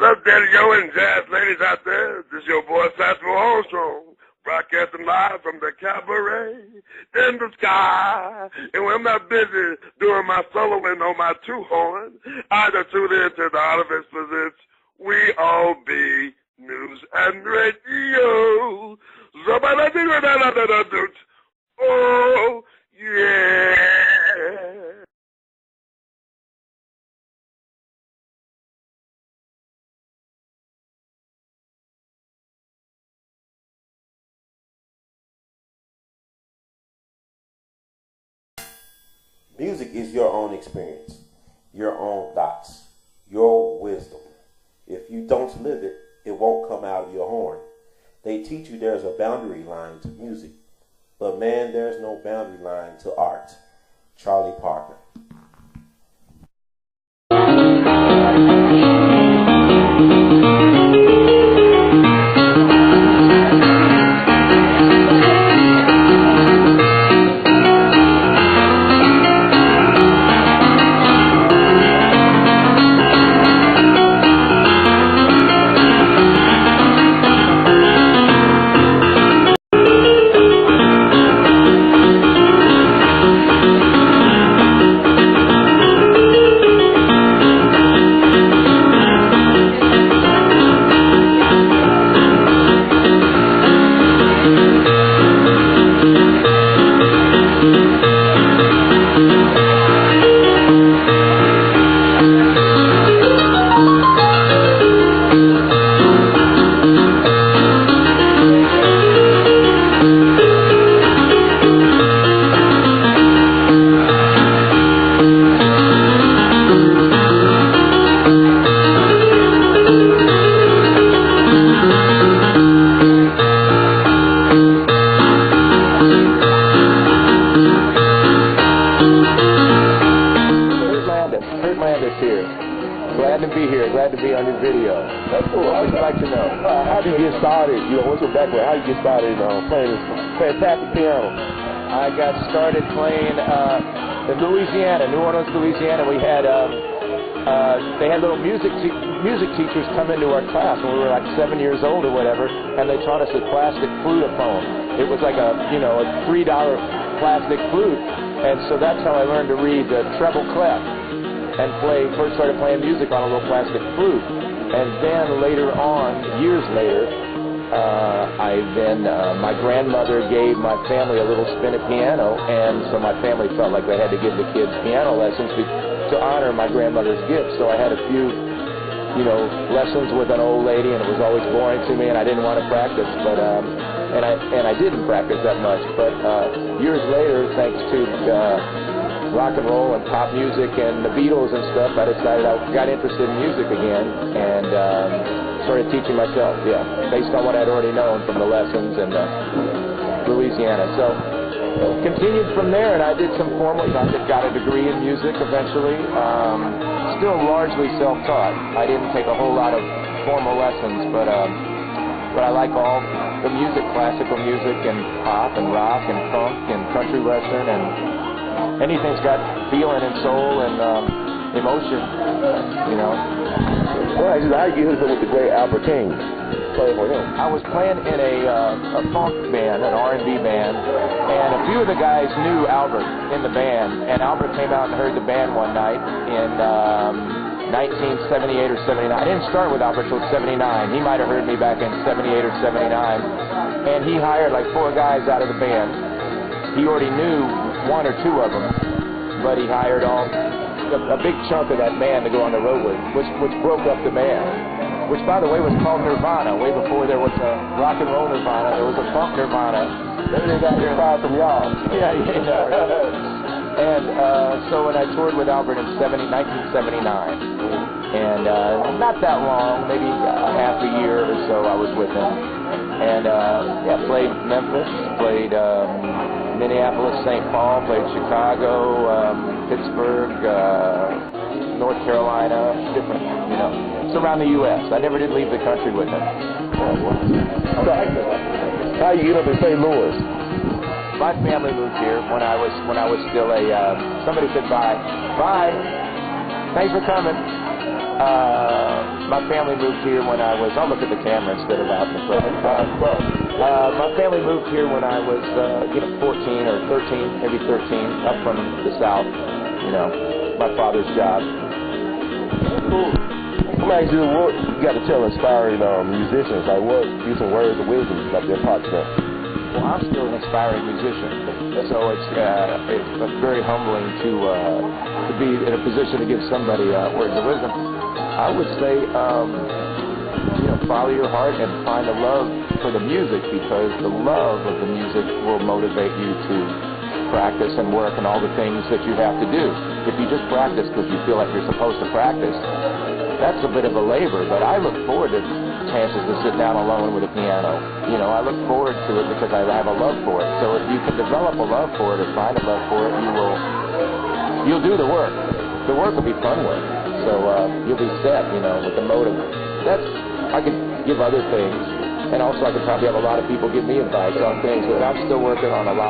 What's up, Daddy Yo and jazz ladies out there? This is your boy, Satchel Armstrong, broadcasting live from the cabaret in the sky. And when I'm not busy doing my soloing on my two-horn, I just tune in to the Oliver Exposition. We all be news and radio. Oh, yeah. Music is your own experience, your own thoughts, your wisdom. If you don't live it, it won't come out of your horn. They teach you there's a boundary line to music, but man, there's no boundary line to art. Charlie Parker. Glad to be here. Glad to be on your video. That's cool. I would like to know, how did you get started? What's your background? How did you get started playing this fantastic piano? I got started playing in Louisiana, New Orleans, Louisiana. We had they had little music teachers come into our class when we were like 7 years old or whatever, and they taught us a plastic flutophone. It was like a a $3 plastic flute, and so that's how I learned to read the treble clef. And first started playing music on a little plastic flute. And then later on, years later, my grandmother gave my family a little spinet piano, and so my family felt like they had to give the kids piano lessons to honor my grandmother's gift. So I had a few, lessons with an old lady, and it was always boring to me, and I didn't want to practice, but and I didn't practice that much. But years later, thanks to rock and roll and pop music and the Beatles and stuff, I decided I got interested in music again and started teaching myself, based on what I'd already known from the lessons in Louisiana. So continued from there, and I did some formal, got a degree in music eventually, still largely self-taught. I didn't take a whole lot of formal lessons, but I like all the music, classical music and pop and rock and funk and country western and anything's got feeling and soul and emotion, Well, how did you hook up with the great Albert King? Playing for him. I was playing in a funk band, an R&B band, and a few of the guys knew Albert in the band, and Albert came out and heard the band one night in 1978 or 79. I didn't start with Albert until 79. He might have heard me back in 78 or 79, and he hired like 4 guys out of the band. He already knew 1 or 2 of them, but he hired a big chunk of that band to go on the road with, which broke up the band, which, by the way, was called Nirvana. Way before there was a rock and roll Nirvana, there was a funk Nirvana. Maybe they got inspired from y'all. Yeah. And so when I toured with Albert in 1979, and not that long, maybe a half a year or so I was with him, and played Memphis, played Minneapolis, St. Paul, played Chicago, Pittsburgh, North Carolina, different, it's around the U.S. I never did leave the country with him. So, how you get up in St. Louis? My family moved here when I was still somebody said bye. Bye. Thanks for coming. My family moved here when I was, I'll look at the camera instead of out in the front. My family moved here when I was, 14 or 13, maybe 13, up from the South, my father's job. Cool. Let me ask you, what you got to tell inspiring musicians? Like, what, use some words of wisdom like they're taught to them? Well, I'm still an aspiring musician, so it's very humbling to be in a position to give somebody words of wisdom. I would say, follow your heart and find a love for the music, because the love of the music will motivate you to practice and work and all the things that you have to do. If you just practice because you feel like you're supposed to practice, that's a bit of a labor, but I look forward to chances to sit down alone with a piano. I look forward to it because I have a love for it. So if you can develop a love for it or find a love for it, you'll do the work. The work will be fun work. So you'll be set, with the motive. I could give other things, and also I could probably have a lot of people give me advice on things, but I'm still working on a lot.